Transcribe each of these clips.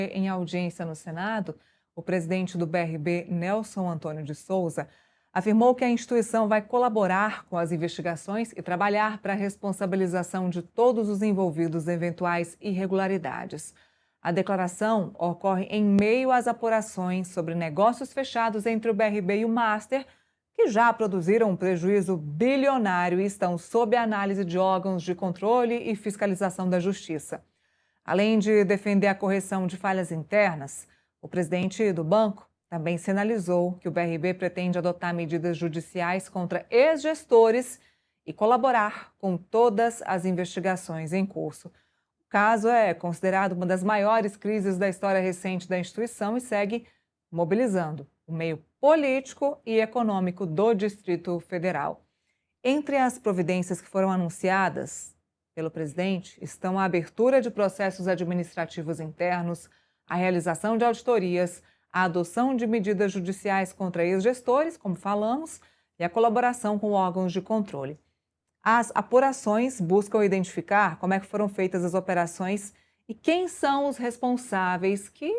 Em audiência no Senado, o presidente do BRB, Nelson Antônio de Souza, afirmou que a instituição vai colaborar com as investigações e trabalhar para a responsabilização de todos os envolvidos em eventuais irregularidades. A declaração ocorre em meio às apurações sobre negócios fechados entre o BRB e o Master, que já produziram um prejuízo bilionário e estão sob a análise de órgãos de controle e fiscalização da Justiça. Além de defender a correção de falhas internas, o presidente do banco também sinalizou que o BRB pretende adotar medidas judiciais contra ex-gestores e colaborar com todas as investigações em curso. O caso é considerado uma das maiores crises da história recente da instituição e segue mobilizando o meio político e econômico do Distrito Federal. Entre as providências que foram anunciadas pelo presidente estão a abertura de processos administrativos internos, a realização de auditorias, a adoção de medidas judiciais contra ex-gestores, como falamos, e a colaboração com órgãos de controle. As apurações buscam identificar como é que foram feitas as operações e quem são os responsáveis que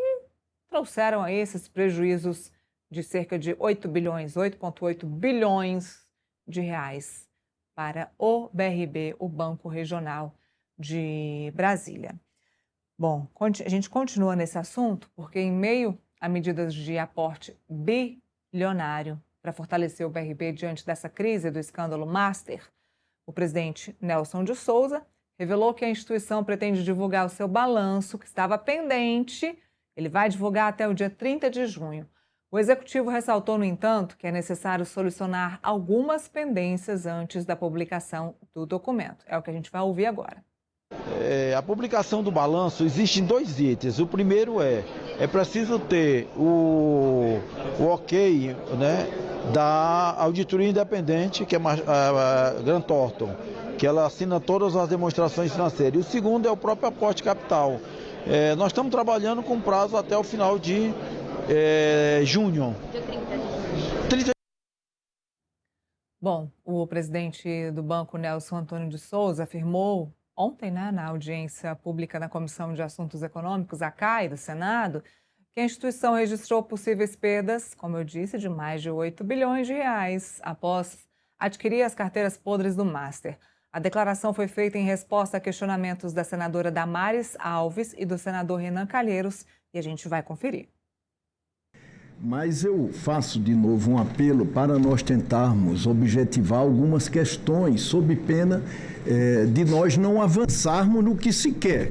trouxeram a esses prejuízos de cerca de 8,8 bilhões de reais para o BRB, o Banco Regional de Brasília. Bom, a gente continua nesse assunto porque em meio a medidas de aporte bilionário para fortalecer o BRB diante dessa crise do escândalo Master, o presidente Nelson de Souza revelou que a instituição pretende divulgar o seu balanço, que estava pendente. Ele vai divulgar até o dia 30 de junho. O executivo ressaltou, no entanto, que é necessário solucionar algumas pendências antes da publicação do documento. É o que a gente vai ouvir agora. A publicação do balanço existe em 2 itens. O primeiro é preciso ter o ok, né, da auditoria independente, que é a Grant Thornton, que ela assina todas as demonstrações financeiras. E o segundo é o próprio aporte capital. Nós estamos trabalhando com prazo até o final de junho. Dia 30. Bom, o presidente do banco, Nelson Antônio de Souza, afirmou ontem, na audiência pública na Comissão de Assuntos Econômicos, a CAI, do Senado, que a instituição registrou possíveis perdas, como eu disse, de mais de 8 bilhões de reais após adquirir as carteiras podres do Master. A declaração foi feita em resposta a questionamentos da senadora Damares Alves e do senador Renan Calheiros, e a gente vai conferir. Mas eu faço de novo um apelo para nós tentarmos objetivar algumas questões, sob pena de nós não avançarmos no que se quer.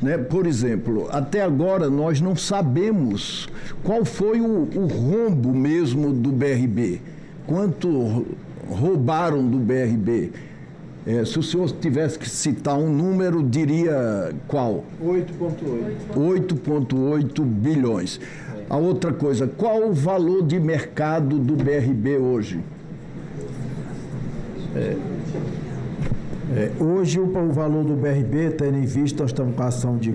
Né? Por exemplo, até agora nós não sabemos qual foi o rombo mesmo do BRB, quanto roubaram do BRB. Se o senhor tivesse que citar um número, diria qual? 8,8. 8,8 bilhões. A outra coisa, qual o valor de mercado do BRB hoje? Hoje o valor do BRB, tendo em vista, nós estamos com a ação de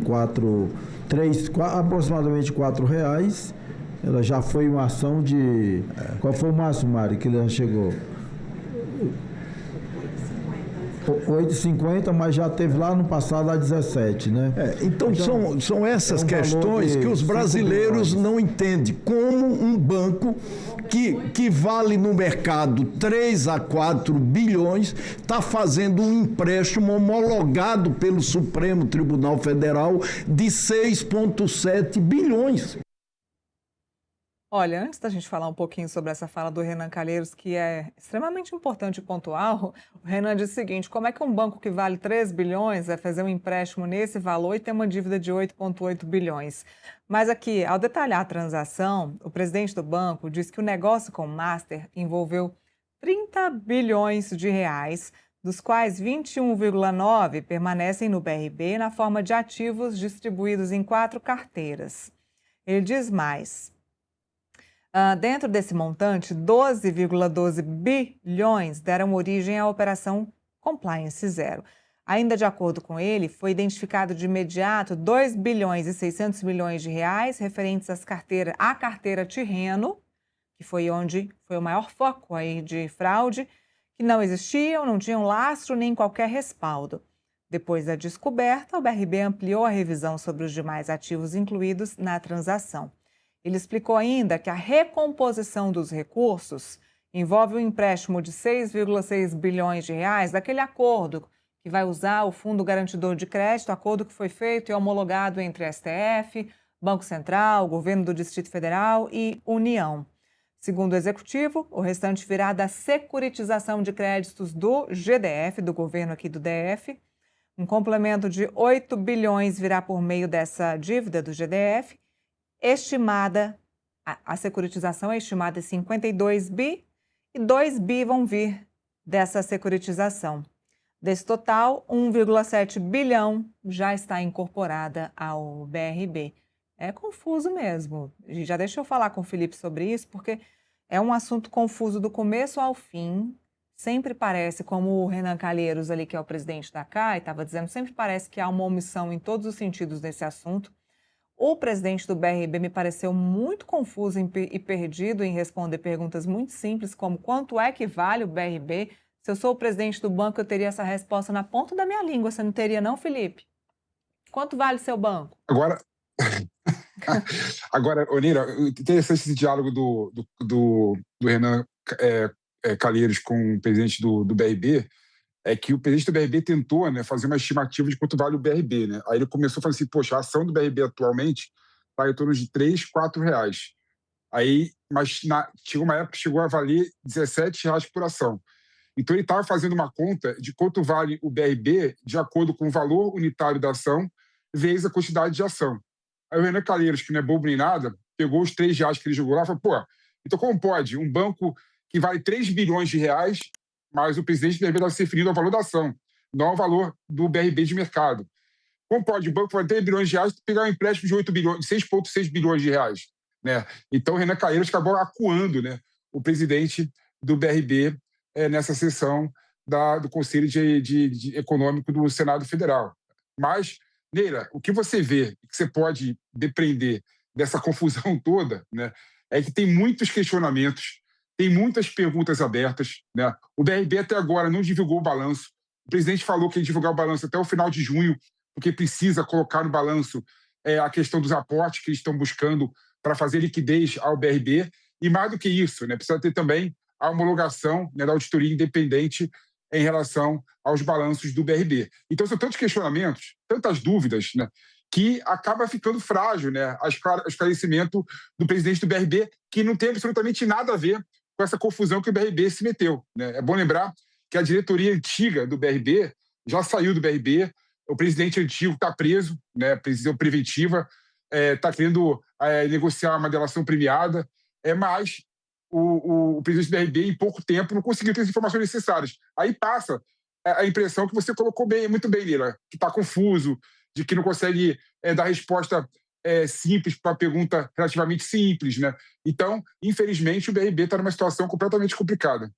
aproximadamente R$4. Ela já foi uma ação de... Qual foi o máximo, Mário, que ele já chegou? 8,50, mas já teve lá no passado a 17, né? Então são essas questões que os brasileiros não entendem. Como um banco que vale no mercado 3 a 4 bilhões está fazendo um empréstimo homologado pelo Supremo Tribunal Federal de 6,7 bilhões. Olha, antes da gente falar um pouquinho sobre essa fala do Renan Calheiros, que é extremamente importante e pontual, o Renan diz o seguinte: como é que um banco que vale 3 bilhões vai fazer um empréstimo nesse valor e ter uma dívida de 8,8 bilhões? Mas aqui, ao detalhar a transação, o presidente do banco diz que o negócio com o Master envolveu 30 bilhões de reais, dos quais 21,9 permanecem no BRB na forma de ativos distribuídos em 4 carteiras. Ele diz mais. Dentro desse montante, 12,12 bilhões deram origem à Operação Compliance Zero. Ainda de acordo com ele, foi identificado de imediato 2 bilhões e 600 milhões de reais referentes à carteira Tirreno, que foi onde foi o maior foco aí de fraude, que não existiam, não tinham lastro nem qualquer respaldo. Depois da descoberta, o BRB ampliou a revisão sobre os demais ativos incluídos na transação. Ele explicou ainda que a recomposição dos recursos envolve o empréstimo de 6,6 bilhões de reais daquele acordo que vai usar o Fundo Garantidor de Crédito, acordo que foi feito e homologado entre STF, Banco Central, Governo do Distrito Federal e União. Segundo o Executivo, o restante virá da securitização de créditos do GDF, do governo aqui do DF. Um complemento de 8 bilhões virá por meio dessa dívida do GDF, estimada, a securitização é estimada em 52 bi, e 2 bi vão vir dessa securitização. Desse total, 1,7 bilhão já está incorporada ao BRB. É confuso mesmo. Já deixa eu falar com o Felipe sobre isso, porque é um assunto confuso do começo ao fim. Sempre parece, como o Renan Calheiros ali, que é o presidente da CAI, estava dizendo, sempre parece que há uma omissão em todos os sentidos desse assunto. O presidente do BRB me pareceu muito confuso e perdido em responder perguntas muito simples, como quanto é que vale o BRB? Se eu sou o presidente do banco, eu teria essa resposta na ponta da minha língua. Você não teria, não, Felipe? Quanto vale seu banco? Agora, Onira, interessante esse diálogo do Renan Calheiros com o presidente do BRB, é que o presidente do BRB tentou, né, fazer uma estimativa de quanto vale o BRB. Né? Aí ele começou a falar assim, poxa, a ação do BRB atualmente está em torno de R$3, R$4. Aí, mas chegou uma época que chegou a valer R$17 por ação. Então ele estava fazendo uma conta de quanto vale o BRB de acordo com o valor unitário da ação vezes a quantidade de ação. Aí o Renan Calheiros, que não é bobo nem nada, pegou os R$3 que ele jogou lá e falou, pô, então como pode um banco que vale 3 bilhões de reais, mas o presidente do BRB está se referindo ao valor da ação, não ao valor do BRB de mercado. Como pode o banco que vale 3 bilhões de reais pegar um empréstimo de 6,6 bilhões de reais? Né? Então o Renan Calheiros acabou acuando, né, o presidente do BRB nessa sessão do Conselho de Econômico do Senado Federal. Mas, Neira, o que você vê, que você pode depreender dessa confusão toda, né, é que tem muitos questionamentos, tem muitas perguntas abertas. Né? O BRB até agora não divulgou o balanço. O presidente falou que ia divulgar o balanço até o final de junho, porque precisa colocar no balanço a questão dos aportes que eles estão buscando para fazer liquidez ao BRB. E mais do que isso, né, precisa ter também a homologação, né, da auditoria independente em relação aos balanços do BRB. Então, são tantos questionamentos, tantas dúvidas, né, que acaba ficando frágil, né, o esclarecimento do presidente do BRB, que não tem absolutamente nada a ver com essa confusão que o BRB se meteu. Né? É bom lembrar que a diretoria antiga do BRB já saiu do BRB, o presidente antigo está preso, né, prisão preventiva, está querendo negociar uma delação premiada, mas o presidente do BRB, em pouco tempo, não conseguiu ter as informações necessárias. Aí passa a impressão que você colocou muito bem, Lira, que está confuso, de que não consegue dar resposta simples para uma pergunta relativamente simples. Né? Então, infelizmente, o BRB está numa situação completamente complicada.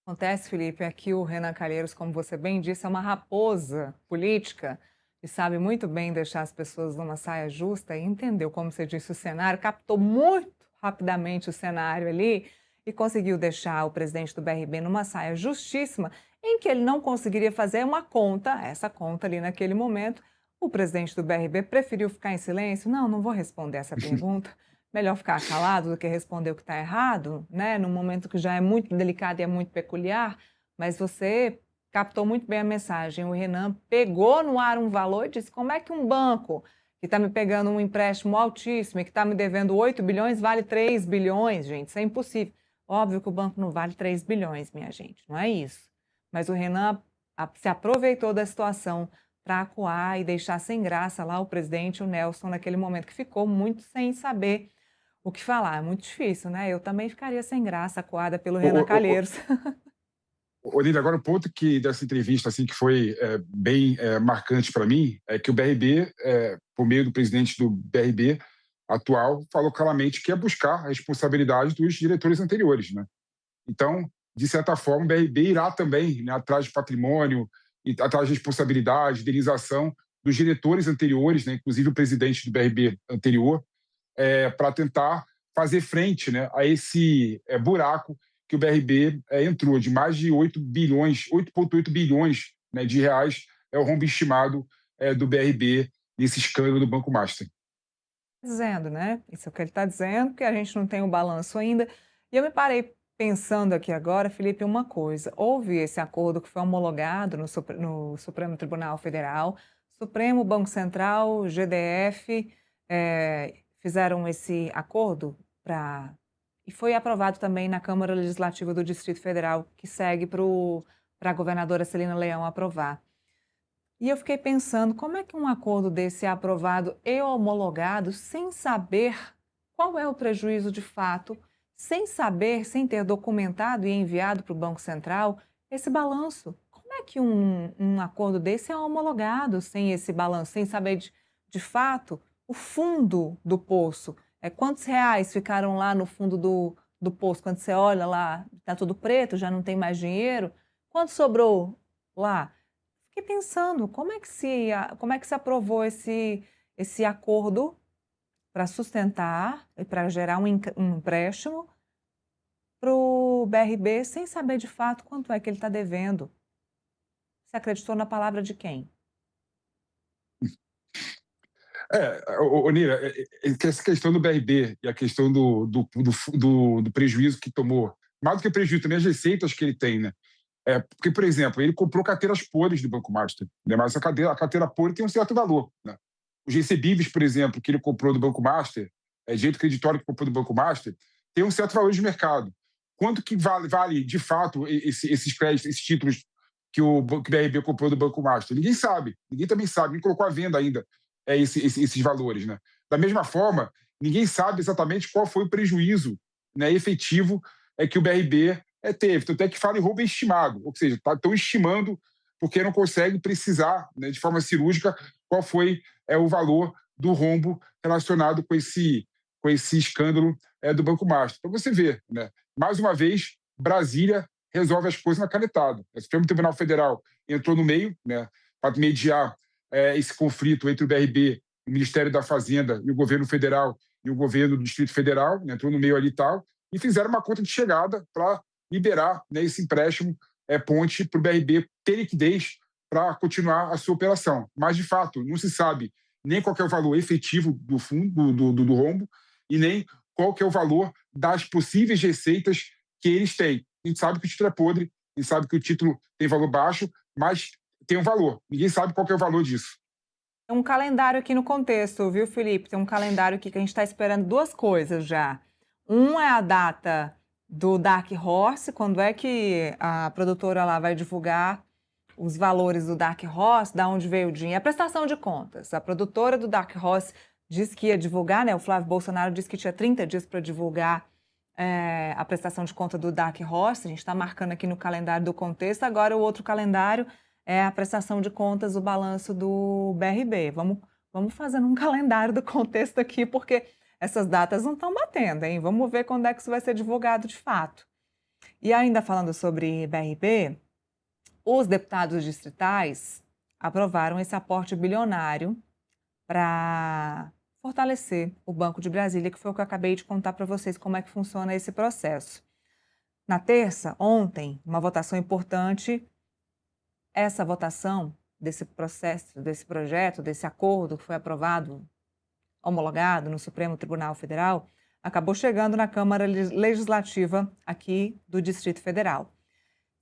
Acontece, Felipe, aqui o Renan Calheiros, como você bem disse, é uma raposa política e sabe muito bem deixar as pessoas numa saia justa e entendeu, como você disse, o cenário, captou muito rapidamente o cenário ali e conseguiu deixar o presidente do BRB numa saia justíssima em que ele não conseguiria fazer uma conta, essa conta ali naquele momento. O presidente do BRB preferiu ficar em silêncio. Não vou responder essa pergunta. Melhor ficar calado do que responder o que está errado, né? Num momento que já é muito delicado e é muito peculiar, mas você captou muito bem a mensagem. O Renan pegou no ar um valor e disse, como é que um banco que está me pegando um empréstimo altíssimo e que está me devendo 8 bilhões, vale 3 bilhões, gente, isso é impossível. Óbvio que o banco não vale 3 bilhões, minha gente, não é isso. Mas o Renan se aproveitou da situação para acuar e deixar sem graça lá o presidente, o Nelson, naquele momento, que ficou muito sem saber o que falar. É muito difícil, né? Eu também ficaria sem graça, acuada pelo Renan Calheiros. Olívia, agora um ponto dessa entrevista assim, que foi bem marcante para mim é que o BRB, por meio do presidente do BRB atual, falou claramente que ia buscar a responsabilidade dos diretores anteriores. Né? Então, de certa forma, o BRB irá também, né, atrás de patrimônio, atrás de responsabilidade, indenização dos diretores anteriores, né, inclusive o presidente do BRB anterior, para tentar fazer frente, né, a esse buraco que o BRB entrou, de mais de 8,8 bilhões, né, de reais é o rombo estimado do BRB nesse escândalo do Banco Master. Dizendo, né? Isso é o que ele está dizendo, que a gente não tem o balanço ainda. E eu me parei pensando aqui agora, Felipe, uma coisa. Houve esse acordo que foi homologado no Supremo Tribunal Federal, Supremo, Banco Central, GDF, fizeram esse acordo e foi aprovado também na Câmara Legislativa do Distrito Federal, que segue para a governadora Celina Leão aprovar. E eu fiquei pensando, como é que um acordo desse é aprovado e homologado sem saber qual é o prejuízo de fato, sem saber, sem ter documentado e enviado para o Banco Central esse balanço? Como é que um acordo desse é homologado sem esse balanço, sem saber de fato o fundo do poço? Quantos reais ficaram lá no fundo do poço? Quando você olha lá, está tudo preto, já não tem mais dinheiro. Quanto sobrou lá? Fiquei pensando, como é que se aprovou esse acordo para sustentar e para gerar um empréstimo para o BRB sem saber de fato quanto é que ele está devendo? Você acreditou na palavra de quem? Nira, essa questão do BRB e a questão do prejuízo que tomou, mais do que o prejuízo, também as receitas que ele tem, né? Porque, por exemplo, ele comprou carteiras podres do Banco Master, né? Mas a carteira podre tem um certo valor, né? Os recebíveis, por exemplo, que ele comprou do Banco Master, jeito creditório que comprou do Banco Master, tem um certo valor de mercado. Quanto que vale de fato, esses créditos, esses títulos que o BRB comprou do Banco Master? Ninguém sabe, ninguém também sabe, ninguém colocou à venda ainda esses valores, né? Da mesma forma, ninguém sabe exatamente qual foi o prejuízo, né, efetivo que o BRB teve. Tanto é que fala em roubo estimado, ou seja, estão estimando porque não conseguem precisar, né, de forma cirúrgica qual foi o valor do rombo relacionado com esse escândalo do Banco Master. Então você vê, né, mais uma vez, Brasília resolve as coisas na canetada. O Supremo Tribunal Federal entrou no meio, né, para mediar esse conflito entre o BRB, o Ministério da Fazenda e o governo federal e o governo do Distrito Federal, né, entrou no meio ali e tal, e fizeram uma conta de chegada para liberar, né, esse empréstimo ponte para o BRB ter liquidez para continuar a sua operação. Mas, de fato, não se sabe nem qual que é o valor efetivo do fundo, do rombo, e nem qual que é o valor das possíveis receitas que eles têm. A gente sabe que o título é podre, a gente sabe que o título tem valor baixo, mas tem um valor. Ninguém sabe qual que é o valor disso. Tem um calendário aqui no contexto, viu, Felipe? Tem um calendário aqui que a gente está esperando duas coisas já. Um é a data do Dark Horse, quando é que a produtora lá vai divulgar os valores do Dark Horse, da onde veio o dinheiro, a prestação de contas. A produtora do Dark Horse disse que ia divulgar, né? O Flávio Bolsonaro disse que tinha 30 dias para divulgar a prestação de conta do Dark Horse. A gente está marcando aqui no calendário do contexto. Agora o outro calendário é a prestação de contas, o balanço do BRB. Vamos fazendo um calendário do contexto aqui, porque essas datas não estão batendo, hein? Vamos ver quando é que isso vai ser divulgado de fato. E ainda falando sobre BRB, os deputados distritais aprovaram esse aporte bilionário para fortalecer o Banco de Brasília, que foi o que eu acabei de contar para vocês como é que funciona esse processo. Na terça, ontem, uma votação importante, essa votação desse processo, desse projeto, desse acordo que foi aprovado, homologado no Supremo Tribunal Federal, acabou chegando na Câmara Legislativa aqui do Distrito Federal.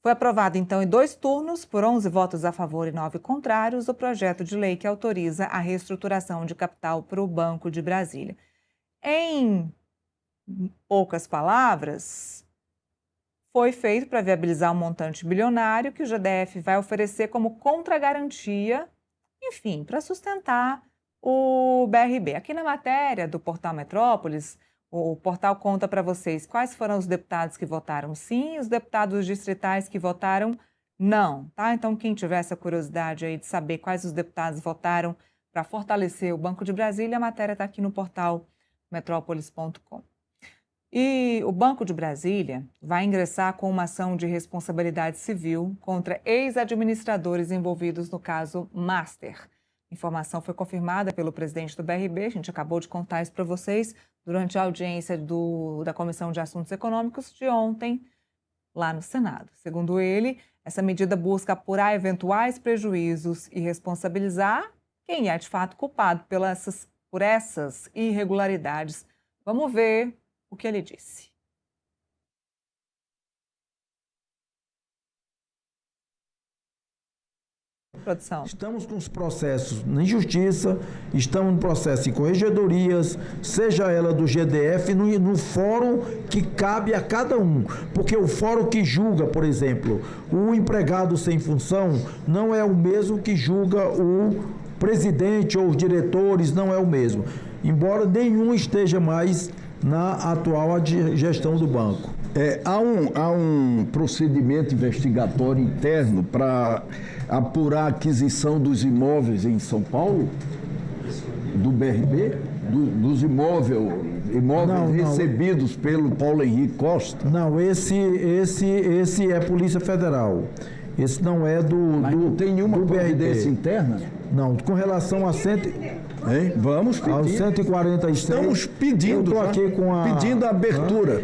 Foi aprovado, então, em 2 turnos, por 11 votos a favor e 9 contrários, o projeto de lei que autoriza a reestruturação de capital para o Banco de Brasília. Em poucas palavras, foi feito para viabilizar um montante bilionário que o GDF vai oferecer como contragarantia, enfim, para sustentar o BRB. Aqui na matéria do Portal Metrópolis, o portal conta para vocês quais foram os deputados que votaram sim e os deputados distritais que votaram não, tá? Então, quem tiver essa curiosidade aí de saber quais os deputados votaram para fortalecer o Banco de Brasília, a matéria está aqui no portal metrópolis.com. E o Banco de Brasília vai ingressar com uma ação de responsabilidade civil contra ex-administradores envolvidos no caso Master. A informação foi confirmada pelo presidente do BRB, a gente acabou de contar isso para vocês, durante a audiência da Comissão de Assuntos Econômicos de ontem, lá no Senado. Segundo ele, essa medida busca apurar eventuais prejuízos e responsabilizar quem é de fato culpado por essas irregularidades. Vamos ver o que ele disse. Produção. Estamos com os processos em justiça, estamos no processo em corregedorias, seja ela do GDF, no fórum que cabe a cada um. Porque o fórum que julga, por exemplo, o empregado sem função não é o mesmo que julga o presidente ou os diretores, não é o mesmo. Embora nenhum esteja mais na atual gestão do banco. Há um procedimento investigatório interno para apurar a aquisição dos imóveis em São Paulo, do BRB, dos imóveis recebidos pelo Paulo Henrique Costa? Não, esse é Polícia Federal. Esse não é Mas não tem nenhuma providência interna? Não, com relação a Vamos pedir. aos 146. Estamos pedindo, pedindo a abertura.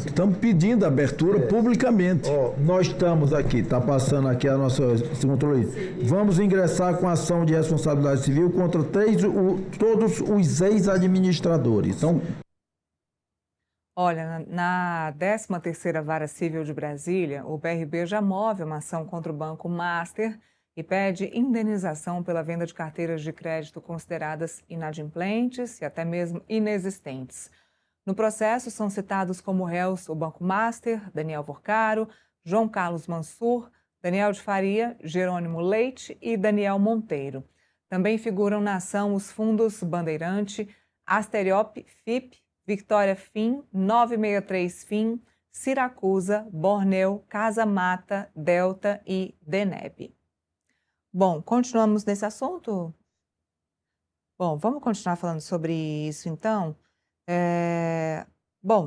Estamos pedindo a abertura publicamente. Nós estamos aqui, está passando aqui a nossa controle. Vamos ingressar com ação de responsabilidade civil contra todos os ex-administradores. Então, Olha, na 13ª Vara Civil de Brasília, o BRB já move uma ação contra o Banco Master e pede indenização pela venda de carteiras de crédito consideradas inadimplentes e até mesmo inexistentes. No processo são citados como réus o Banco Master, Daniel Vorcaro, João Carlos Mansur, Daniel de Faria, Jerônimo Leite e Daniel Monteiro. Também figuram na ação os fundos Bandeirante, Asteriop, FIP, Victoria FIM, 963 FIM, Siracusa, Borneo, Casa Mata, Delta e Deneb. Bom, continuamos nesse assunto? Bom, vamos continuar falando sobre isso então?